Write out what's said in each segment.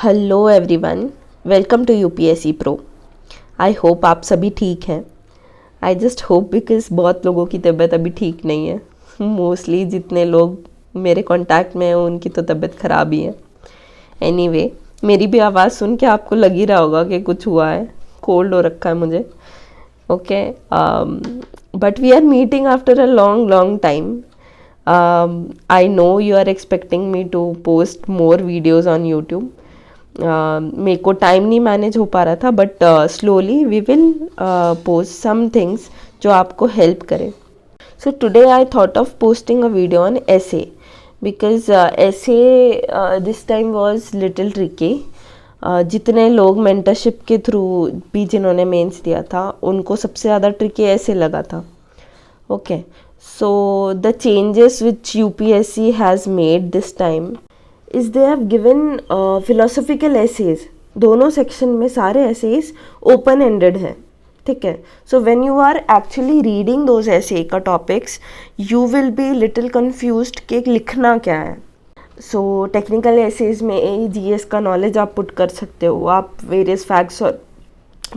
Hello everyone, welcome to UPSC pro. I hope आप सभी ठीक हैं। आई जस्ट होप बिकॉज बहुत लोगों की तबीयत अभी ठीक नहीं है। मोस्टली जितने लोग मेरे कांटेक्ट में हैं उनकी तो तबीयत ख़राब ही है। एनीवे, मेरी भी आवाज़ सुन के आपको लग ही रहा होगा कि कुछ हुआ है, कोल्ड हो रखा है मुझे। Okay, but we are meeting after a long long time. I know you are expecting me to post more videos on YouTube. मेरे को टाइम नहीं मैनेज हो पा रहा था, but slowly we will post some things जो आपको help करे. So today I thought of posting a video on essay because essay this time was little tricky. जितने लोग मेंटरशिप के थ्रू भी जिन्होंने मेंस दिया था उनको सबसे ज़्यादा ट्रिकी ऐसे लगा था. Okay, so the changes which UPSC has made this time is they have given philosophical essays. दोनों सेक्शन में सारे essays open ended हैं. ठीक है. So when you are actually reading those essay का topics, you will be little confused कि लिखना क्या है. So technical essays में GS का knowledge आप put कर सकते हो, आप various facts और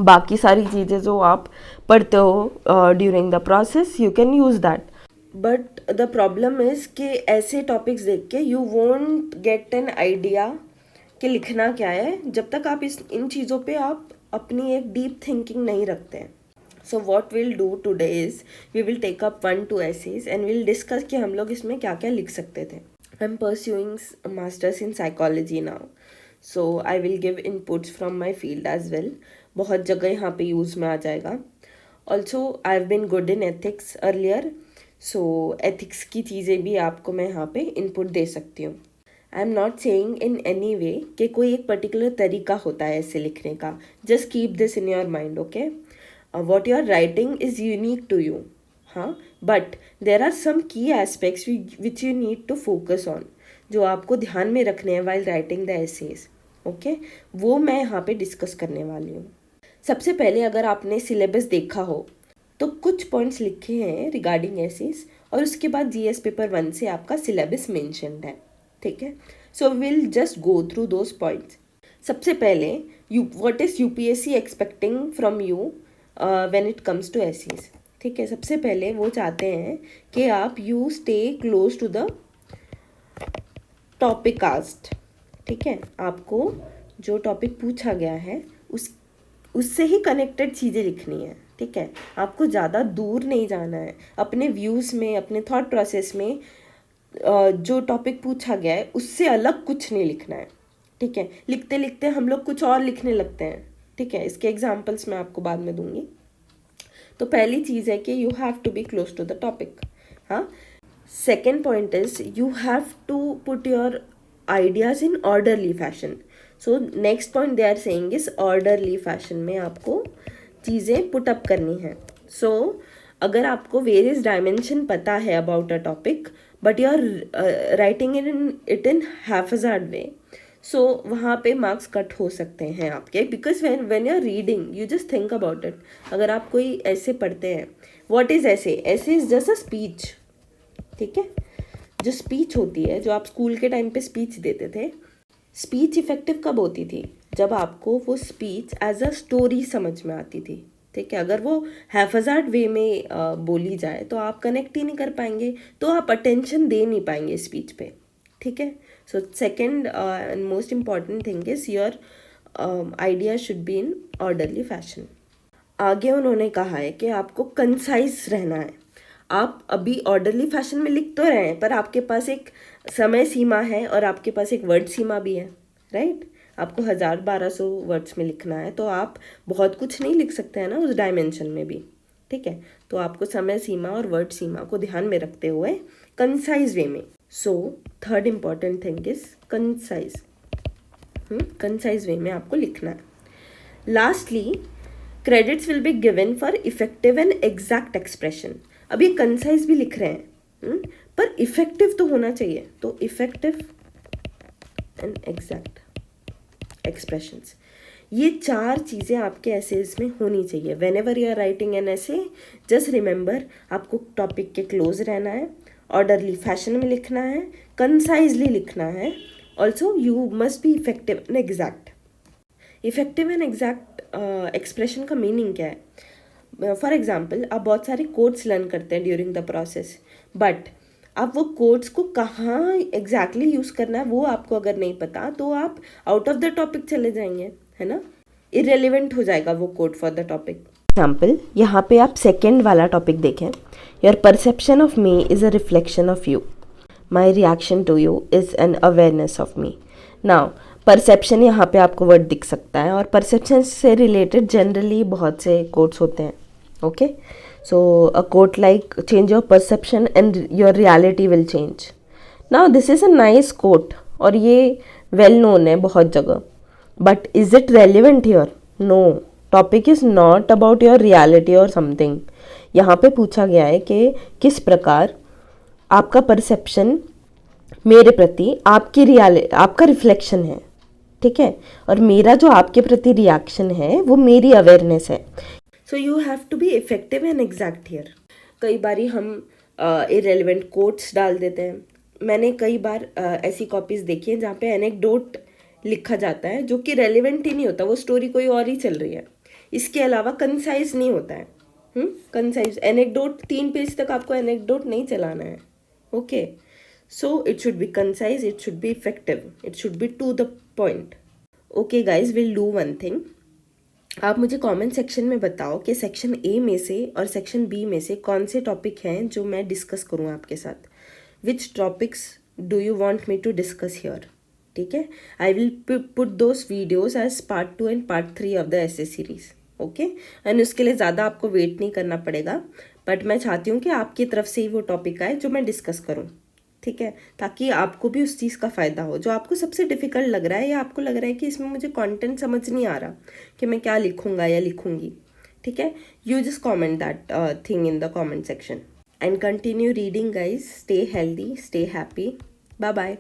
बाकी सारी चीज़ें जो आप पढ़ते हो during the process you can use that. But the problem is कि ऐसे टॉपिक्स देख के you won't get an idea कि लिखना क्या है जब तक आप इन चीज़ों पे आप अपनी एक डीप थिंकिंग नहीं रखते हैं. So what will do today is we will take up 1-2 essays and will discuss कि हम लोग इसमें क्या क्या लिख सकते थे. I am pursuing masters in psychology now, so I will give inputs from my field as well. बहुत जगह यहाँ पे यूज़ में आ जाएगा. Also I have been good in ethics earlier, so ethics की चीज़ें भी आपको मैं यहाँ पे इनपुट दे सकती हूँ. I am not saying in any way कि कोई एक पर्टिकुलर तरीका होता है ऐसे लिखने का. Just keep this in your mind. Okay, what you are writing is unique to you. हाँ, but there are some key aspects which you need to focus on, जो आपको ध्यान में रखने हैं while writing the essays. Okay, वो मैं यहाँ पे डिस्कस करने वाली हूँ. सबसे पहले अगर आपने सिलेबस देखा हो तो कुछ पॉइंट्स लिखे हैं रिगार्डिंग एसेज और उसके बाद जीएस पेपर 1 से आपका सिलेबस मेंशन्ड है. ठीक है, so will just go through those points. सबसे पहले what is UPSC expecting from you when it comes to essays. ठीक है, सबसे पहले वो चाहते हैं कि आप you stay close to the topic asked. ठीक है, आपको जो टॉपिक पूछा गया है उससे ही कनेक्टेड चीज़ें लिखनी है. ठीक है, आपको ज़्यादा दूर नहीं जाना है अपने व्यूज़ में, अपने थॉट प्रोसेस में. जो टॉपिक पूछा गया है उससे अलग कुछ नहीं लिखना है. ठीक है, लिखते लिखते हम लोग कुछ और लिखने लगते हैं. ठीक है, इसके एग्जांपल्स मैं आपको बाद में दूंगी. तो पहली चीज़ है कि you have to be close to the topic. हाँ, second point is you have to put your ideas in orderly fashion. So next point they are saying is orderly fashion में आपको चीज़ें पुट अप करनी है. सो अगर आपको various dimension पता है about a topic but you are writing it in haphazard way, so वहाँ पे मार्क्स कट हो सकते हैं आपके. Because when you are reading you just think about it. अगर आप कोई ऐसे पढ़ते हैं, what is essay is just a speech. ठीक है, जो स्पीच होती है, जो आप स्कूल के टाइम पे स्पीच देते थे, स्पीच इफ़ेक्टिव कब होती थी? जब आपको वो स्पीच एज अ स्टोरी समझ में आती थी. ठीक है, अगर वो हैफज़ार्ड वे में बोली जाए तो आप कनेक्ट ही नहीं कर पाएंगे, तो आप अटेंशन दे नहीं पाएंगे स्पीच पे. ठीक है, so second and most important thing is your idea should be in orderly fashion. आगे उन्होंने कहा है कि आपको कंसाइज रहना है. आप अभी ऑर्डरली फैशन में लिख तो रहे हैं पर आपके पास एक समय सीमा है और आपके पास एक वर्ड सीमा भी है. राइट, आपको 1000-1200 वर्ड्स में लिखना है तो आप बहुत कुछ नहीं लिख सकते हैं ना उस डायमेंशन में भी. ठीक है, तो आपको समय सीमा और वर्ड सीमा को ध्यान में रखते हुए कंसाइज वे में. So third important thing is concise. Concise way में आपको लिखना है. Lastly, credits will be given for effective and exact expression. अब ये कंसाइज भी लिख रहे हैं पर इफेक्टिव तो होना चाहिए. तो इफेक्टिव एंड एग्जैक्ट एक्सप्रेशंस, ये 4 चीज़ें आपके एसेज में होनी चाहिए. Whenever you are writing an essay, just remember आपको टॉपिक के क्लोज रहना है, ऑर्डरली फैशन में लिखना है, कंसाइजली लिखना है also you must be effective and exact. Effective and exact expression का मीनिंग क्या है? फॉर एग्जाम्पल, आप बहुत सारे कोड्स लर्न करते हैं ड्यूरिंग द प्रोसेस, बट आप वो कोड्स को कहाँ एग्जैक्टली यूज़ करना है वो आपको अगर नहीं पता तो आप आउट ऑफ द टॉपिक चले जाएंगे, है ना, इरेलीवेंट हो जाएगा वो code for the topic. Example, यहाँ पे आप सेकेंड वाला टॉपिक देखें, your perception of me is a reflection of you, my reaction to you is an awareness of me. Now perception, यहाँ पे आपको वर्ड दिख सकता है, और परसेप्शन से रिलेटेड जनरली बहुत से कोट्स होते हैं। Okay, so a quote like change your perception and your reality will change. Now this is a nice quote और ये वेल नोन है बहुत जगह, but is it relevant here? No, topic is not about your reality or something. यहाँ पे पूछा गया है कि किस प्रकार आपका परसेप्शन मेरे प्रति आपका रिफ्लेक्शन है, ठीक है, और मेरा जो आपके प्रति रिएक्शन है वो मेरी अवेयरनेस है। So you have to be effective and exact here. कई बारी हम इरेलीवेंट कोट्स डाल देते हैं। मैंने कई बार ऐसी कॉपीज़ देखी हैं जहाँ पे एनेक्डोट लिखा जाता है जो कि रेलिवेंट ही नहीं होता, वो स्टोरी कोई और ही चल रही है। इसके अलावा कंसाइज नहीं होता है। कंसाइज एनेक्डोट 3 पेज तक आपको एनेक्डोट नहीं चलाना है। Okay, so it should be concise, it should be effective, it should be to the point. Okay guys, will do one thing. आप मुझे कमेंट सेक्शन में बताओ कि सेक्शन ए में से और सेक्शन बी में से कौन से टॉपिक हैं जो मैं डिस्कस करूँ आपके साथ। Which topics do you want me to discuss here? ठीक है, I will put those videos as part 2 and part 3 of the essay series. Okay, and उसके लिए ज़्यादा आपको वेट नहीं करना पड़ेगा, बट मैं चाहती हूँ कि आपकी तरफ से ही वो टॉपिक आए जो मैं डिस्कस करूँ, ठीक है, ताकि आपको भी उस चीज़ का फ़ायदा हो जो आपको सबसे डिफ़िकल्ट लग रहा है, या आपको लग रहा है कि इसमें मुझे कंटेंट समझ नहीं आ रहा कि मैं क्या लिखूँगा या लिखूँगी। ठीक है, you just comment that thing in the comment section and continue reading guys. Stay healthy, stay happy, bye bye.